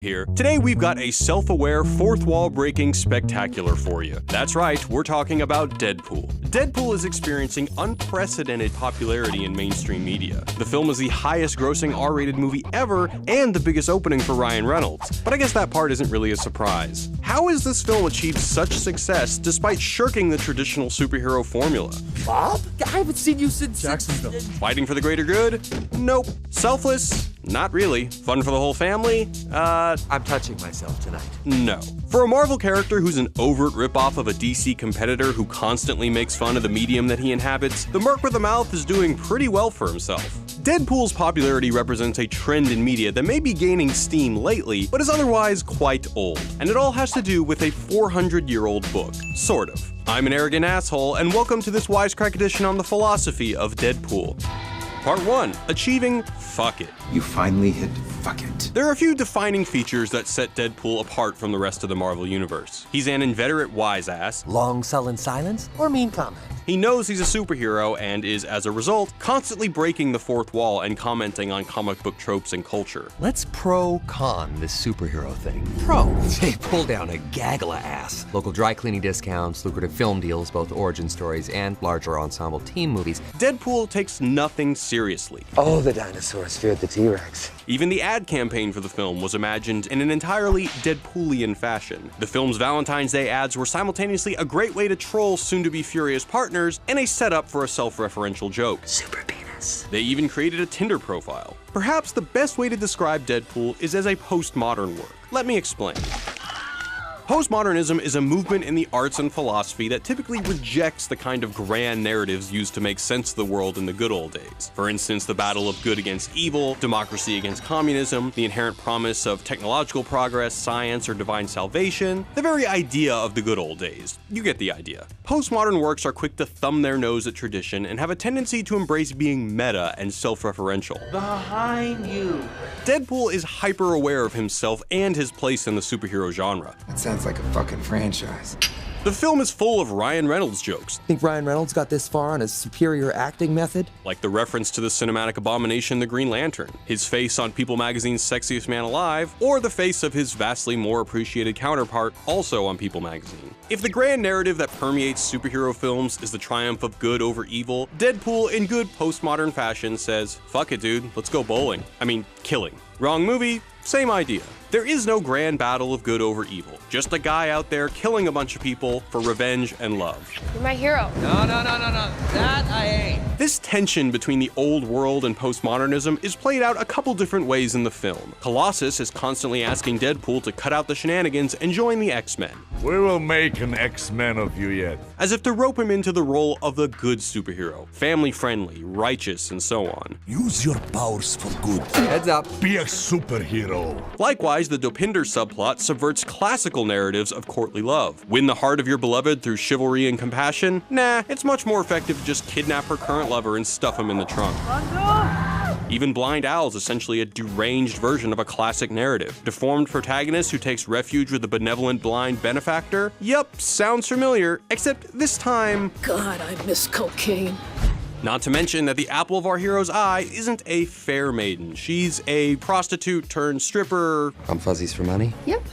Here. Today we've got a self-aware, fourth-wall-breaking spectacular for you. That's right, we're talking about Deadpool. Deadpool is experiencing unprecedented popularity in mainstream media. The film is the highest-grossing R-rated movie ever and the biggest opening for Ryan Reynolds. But I guess that part isn't really a surprise. How has this film achieved such success despite shirking the traditional superhero formula? Bob? I haven't seen you since Jacksonville. Fighting for the greater good? Nope. Selfless? Not really. Fun for the whole family? I'm touching myself tonight. No. For a Marvel character who's an overt ripoff of a DC competitor who constantly makes fun of the medium that he inhabits, the Merc with a Mouth is doing pretty well for himself. Deadpool's popularity represents a trend in media that may be gaining steam lately, but is otherwise quite old. And it all has to do with a 400-year-old book. Sort of. I'm an arrogant asshole, and welcome to this Wisecrack edition on the philosophy of Deadpool. Part 1. Achieving fuck it. You finally hit fuck it. There are a few defining features that set Deadpool apart from the rest of the Marvel Universe. He's an inveterate wise-ass. Long sullen silence or mean comment? He knows he's a superhero and is, as a result, constantly breaking the fourth wall and commenting on comic book tropes and culture. Let's pro-con this superhero thing. Pro. They pull down a gaggle of ass. Local dry cleaning discounts, lucrative film deals, both origin stories and larger ensemble team movies. Deadpool takes nothing seriously. All the dinosaurs feared the T-Rex. Even the ad campaign for the film was imagined in an entirely Deadpoolian fashion. The film's Valentine's Day ads were simultaneously a great way to troll soon-to-be furious partners and a setup for a self-referential joke. Super penis. They even created a Tinder profile. Perhaps the best way to describe Deadpool is as a postmodern work. Let me explain. Postmodernism is a movement in the arts and philosophy that typically rejects the kind of grand narratives used to make sense of the world in the good old days. For instance, the battle of good against evil, democracy against communism, the inherent promise of technological progress, science, or divine salvation, the very idea of the good old days. You get the idea. Postmodern works are quick to thumb their nose at tradition and have a tendency to embrace being meta and self-referential. Behind you. Deadpool is hyper-aware of himself and his place in the superhero genre. That sounds like a fucking franchise. The film is full of Ryan Reynolds jokes, Think Ryan Reynolds got this far on his superior acting method? like the reference to the cinematic abomination The Green Lantern, his face on People magazine's Sexiest Man Alive, or the face of his vastly more appreciated counterpart also on People magazine. If the grand narrative that permeates superhero films is the triumph of good over evil, Deadpool, in good postmodern fashion, says, fuck it dude, let's go bowling. I mean, killing. Wrong movie, same idea. There is no grand battle of good over evil, just a guy out there killing a bunch of people for revenge and love. You're my hero. No, that I ain't. This tension between the old world and postmodernism is played out a couple different ways in the film. Colossus is constantly asking Deadpool to cut out the shenanigans and join the X-Men, We will make an X-Men of you yet. as if to rope him into the role of the good superhero, family-friendly, righteous, and so on. Use your powers for good. Heads up. Be a superhero. Likewise, the Dopinder subplot subverts classical narratives of courtly love. Win the heart of your beloved through chivalry and compassion? Nah, it's much more effective to just kidnap her current lover and stuff him in the trunk. Even Blind Owl's essentially a deranged version of a classic narrative. Deformed protagonist who takes refuge with a benevolent blind benefactor? Yup, sounds familiar, except this time, God, I miss cocaine. not to mention that the apple of our hero's eye isn't a fair maiden. She's a prostitute turned stripper. I'm fuzzies for money. Yep.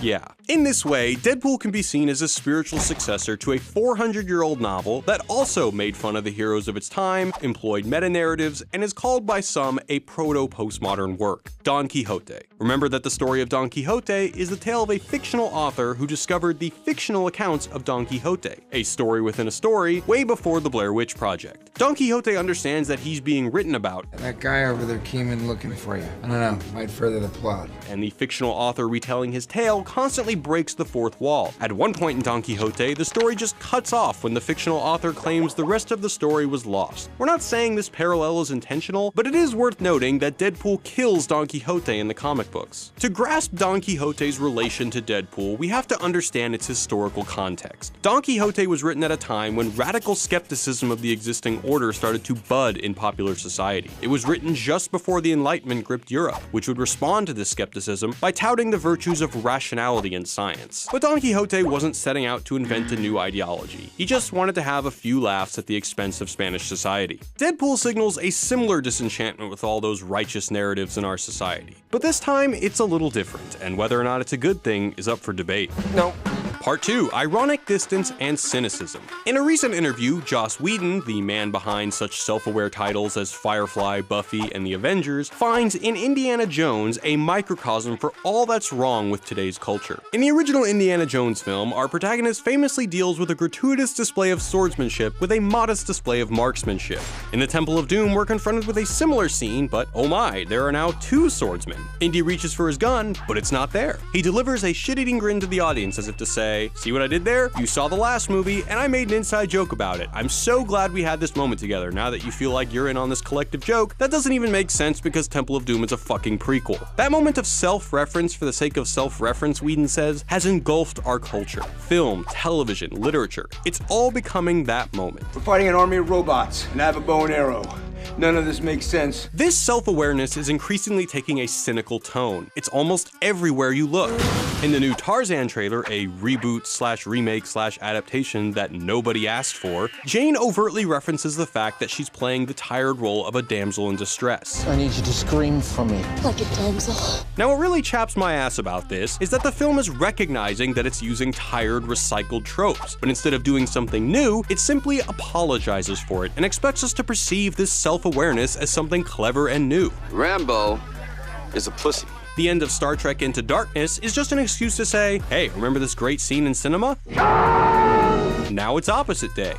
Yeah. In this way, Deadpool can be seen as a spiritual successor to a 400-year-old novel that also made fun of the heroes of its time, employed meta-narratives, and is called by some a proto-postmodern work, Don Quixote. Remember that the story of Don Quixote is the tale of a fictional author who discovered the fictional accounts of Don Quixote, a story within a story, way before the Blair Witch Project. Don Quixote understands that he's being written about, That guy over there came in looking for you. I don't know, might further the plot. and the fictional author retelling his tale constantly breaks the fourth wall. At one point in Don Quixote, the story just cuts off when the fictional author claims the rest of the story was lost. We're not saying this parallel is intentional, but it is worth noting that Deadpool kills Don Quixote in the comic books. To grasp Don Quixote's relation to Deadpool, we have to understand its historical context. Don Quixote was written at a time when radical skepticism of the existing order started to bud in popular society. It was written just before the Enlightenment gripped Europe, which would respond to this skepticism by touting the virtues of rationality rationality in science. But Don Quixote wasn't setting out to invent a new ideology. He just wanted to have a few laughs at the expense of Spanish society. Deadpool signals a similar disenchantment with all those righteous narratives in our society. But this time, it's a little different, and whether or not it's a good thing is up for debate. No. Part 2, Ironic Distance and Cynicism. In a recent interview, Joss Whedon, the man behind such self-aware titles as Firefly, Buffy, and The Avengers, finds in Indiana Jones a microcosm for all that's wrong with today's culture. In the original Indiana Jones film, our protagonist famously deals with a gratuitous display of swordsmanship with a modest display of marksmanship. In the Temple of Doom, we're confronted with a similar scene, but oh my, there are now 2 swordsmen. Indy reaches for his gun, but it's not there. He delivers a shit-eating grin to the audience as if to say, see what I did there? You saw the last movie, and I made an inside joke about it. I'm so glad we had this moment together. Now that you feel like you're in on this collective joke, that doesn't even make sense because Temple of Doom is a fucking prequel. That moment of self-reference for the sake of self-reference, Whedon says, has engulfed our culture. Film, television, literature. It's all becoming that moment. We're fighting an army of robots, and I have a bow and arrow. None of this makes sense. This self-awareness is increasingly taking a cynical tone. It's almost everywhere you look. In the new Tarzan trailer, a reboot/remake/adaptation that nobody asked for, Jane overtly references the fact that she's playing the tired role of a damsel in distress. I need you to scream for me. Like a damsel. Now, what really chaps my ass about this is that the film is recognizing that it's using tired, recycled tropes, but instead of doing something new, it simply apologizes for it and expects us to perceive this self-awareness as something clever and new. Rambo is a pussy. The end of Star Trek Into Darkness is just an excuse to say, hey, remember this great scene in cinema? Now it's opposite day.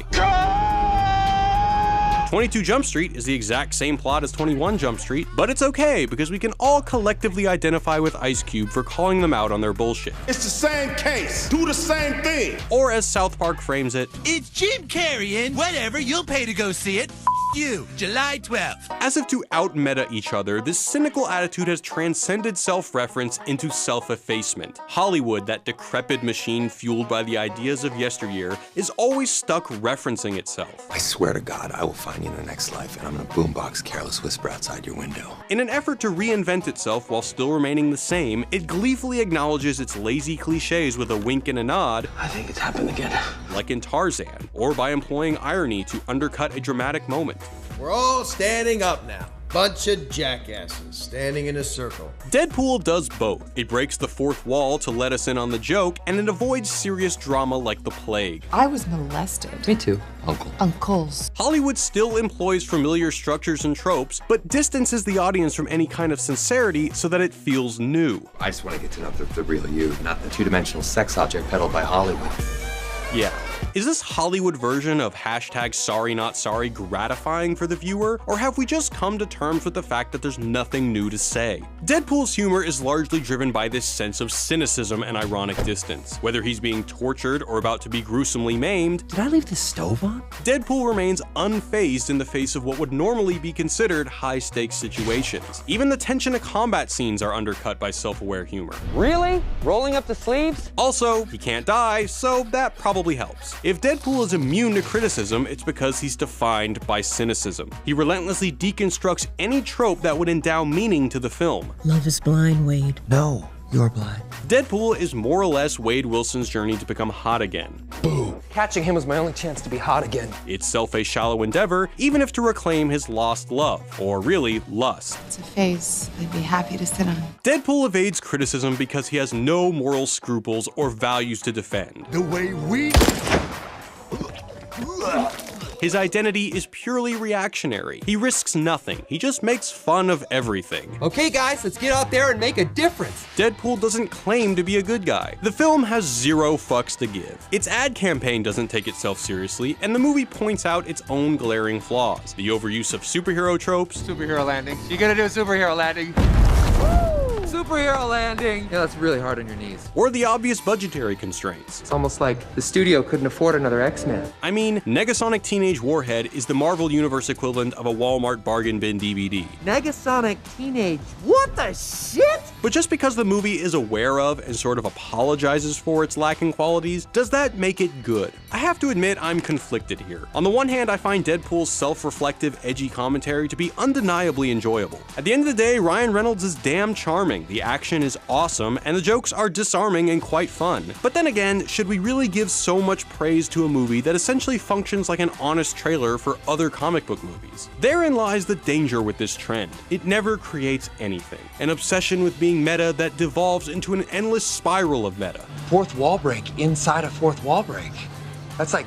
22 Jump Street is the exact same plot as 21 Jump Street, but it's okay because we can all collectively identify with Ice Cube for calling them out on their bullshit. It's the same case. Do the same thing. Or as South Park frames it, It's Jim Carrey in whatever, you'll pay to go see it. You, July 12th. as if to out-meta each other, this cynical attitude has transcended self-reference into self-effacement. Hollywood, that decrepit machine fueled by the ideas of yesteryear, is always stuck referencing itself. I swear to God, I will find you in the next life, and I'm gonna boombox Careless Whisper outside your window. In an effort to reinvent itself while still remaining the same, it gleefully acknowledges its lazy cliches with a wink and a nod, I think it's happened again. like in Tarzan, or by employing irony to undercut a dramatic moment. We're all standing up now. Bunch of jackasses standing in a circle. Deadpool does both. It breaks the fourth wall to let us in on the joke, and it avoids serious drama like the plague. I was molested. Me too, Uncle. Uncles. Hollywood still employs familiar structures and tropes, but distances the audience from any kind of sincerity so that it feels new. I just want to get to know the real you, not the two-dimensional sex object peddled by Hollywood. Yeah. Is this Hollywood version of #SorryNotSorry gratifying for the viewer, or have we just come to terms with the fact that there's nothing new to say? Deadpool's humor is largely driven by this sense of cynicism and ironic distance. Whether he's being tortured or about to be gruesomely maimed, Did I leave the stove on? Deadpool remains unfazed in the face of what would normally be considered high-stakes situations. Even the tension of combat scenes are undercut by self-aware humor. Really? Rolling up the sleeves? Also, he can't die, so that probably helps. If Deadpool is immune to criticism, it's because he's defined by cynicism. He relentlessly deconstructs any trope that would endow meaning to the film. Love is blind, Wade. No, you're blind. Deadpool is more or less Wade Wilson's journey to become hot again. Catching him was my only chance to be hot again. Itself a shallow endeavor, even if to reclaim his lost love, or really, lust. It's a face I'd be happy to sit on. Deadpool evades criticism because he has no moral scruples or values to defend. The way we... His identity is purely reactionary. He risks nothing. He just makes fun of everything. Okay, guys, let's get out there and make a difference. Deadpool doesn't claim to be a good guy. The film has zero fucks to give. Its ad campaign doesn't take itself seriously, and the movie points out its own glaring flaws. The overuse of superhero tropes. Superhero landing. You gotta do a superhero landing. Superhero landing. Yeah, that's really hard on your knees. Or the obvious budgetary constraints. It's almost like the studio couldn't afford another X-Men. I mean, Negasonic Teenage Warhead is the Marvel Universe equivalent of a Walmart bargain bin DVD. Negasonic Teenage what? What the shit? But just because the movie is aware of and sort of apologizes for its lacking qualities, does that make it good? I have to admit I'm conflicted here. On the one hand, I find Deadpool's self-reflective, edgy commentary to be undeniably enjoyable. At the end of the day, Ryan Reynolds is damn charming, the action is awesome, and the jokes are disarming and quite fun. But then again, should we really give so much praise to a movie that essentially functions like an honest trailer for other comic book movies? Therein lies the danger with this trend. It never creates anything. An obsession with being meta that devolves into an endless spiral of meta. Fourth wall break inside a fourth wall break. That's like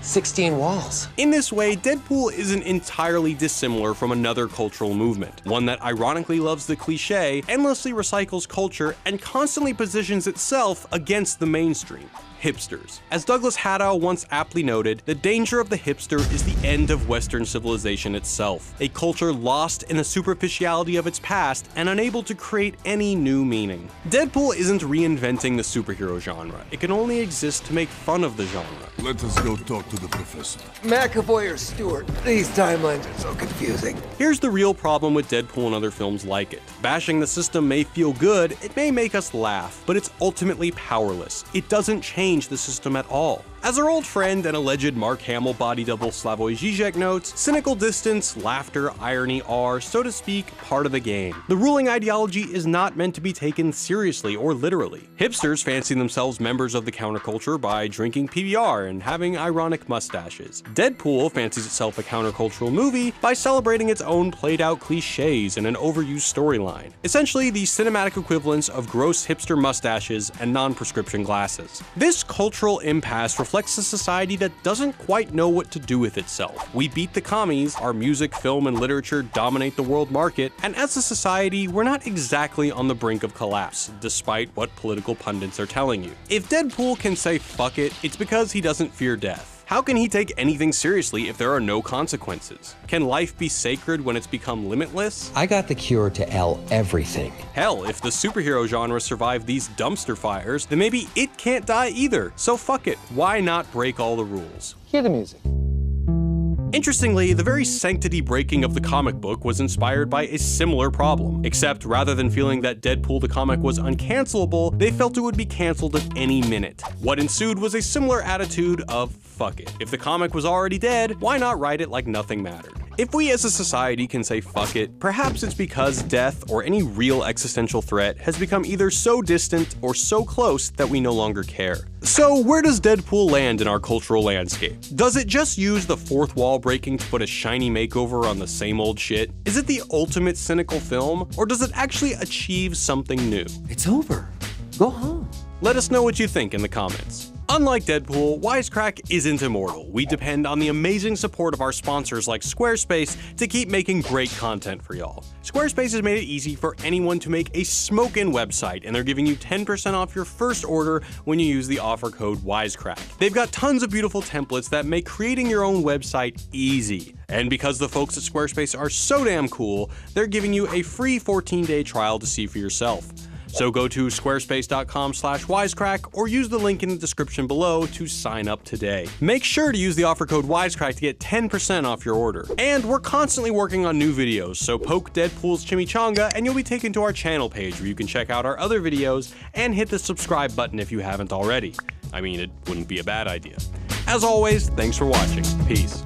16 walls. In this way, Deadpool isn't entirely dissimilar from another cultural movement, one that ironically loves the cliche, endlessly recycles culture, and constantly positions itself against the mainstream. Hipsters. As Douglas Haddow once aptly noted, the danger of the hipster is the end of Western civilization itself, a culture lost in the superficiality of its past and unable to create any new meaning. Deadpool isn't reinventing the superhero genre, it can only exist to make fun of the genre. Let us go talk to the professor. McAvoy or Stewart? These timelines are so confusing. Here's the real problem with Deadpool and other films like it. Bashing the system may feel good, it may make us laugh, but it's ultimately powerless. It doesn't change the system at all. As our old friend and alleged Mark Hamill body double Slavoj Žižek notes, cynical distance, laughter, irony are, so to speak, part of the game. The ruling ideology is not meant to be taken seriously or literally. Hipsters fancy themselves members of the counterculture by drinking PBR and having ironic mustaches. Deadpool fancies itself a countercultural movie by celebrating its own played-out cliches and an overused storyline. Essentially, the cinematic equivalents of gross hipster mustaches and non-prescription glasses. This cultural impasse reflects a society that doesn't quite know what to do with itself. We beat the commies, our music, film, and literature dominate the world market, and as a society, we're not exactly on the brink of collapse, despite what political pundits are telling you. If Deadpool can say fuck it, it's because he doesn't fear death. How can he take anything seriously if there are no consequences? Can life be sacred when it's become limitless? I got the cure to L everything. Hell, if the superhero genre survived these dumpster fires, then maybe it can't die either. So fuck it, why not break all the rules? Hear the music. Interestingly, the very sanctity breaking of the comic book was inspired by a similar problem, except rather than feeling that Deadpool the comic was uncancelable, they felt it would be cancelled at any minute. What ensued was a similar attitude of fuck it. If the comic was already dead, why not write it like nothing mattered? If we as a society can say fuck it, perhaps it's because death or any real existential threat has become either so distant or so close that we no longer care. So where does Deadpool land in our cultural landscape? Does it just use the fourth wall breaking to put a shiny makeover on the same old shit? Is it the ultimate cynical film, or does it actually achieve something new? It's over. Go home. Let us know what you think in the comments. Unlike Deadpool, Wisecrack isn't immortal. We depend on the amazing support of our sponsors like Squarespace to keep making great content for y'all. Squarespace has made it easy for anyone to make a smokin' website, and they're giving you 10% off your first order when you use the offer code Wisecrack. They've got tons of beautiful templates that make creating your own website easy. And because the folks at Squarespace are so damn cool, they're giving you a free 14-day trial to see for yourself. So go to squarespace.com/wisecrack or use the link in the description below to sign up today. Make sure to use the offer code Wisecrack to get 10% off your order. And we're constantly working on new videos, so poke Deadpool's chimichanga and you'll be taken to our channel page where you can check out our other videos and hit the subscribe button if you haven't already. I mean, it wouldn't be a bad idea. As always, thanks for watching. Peace.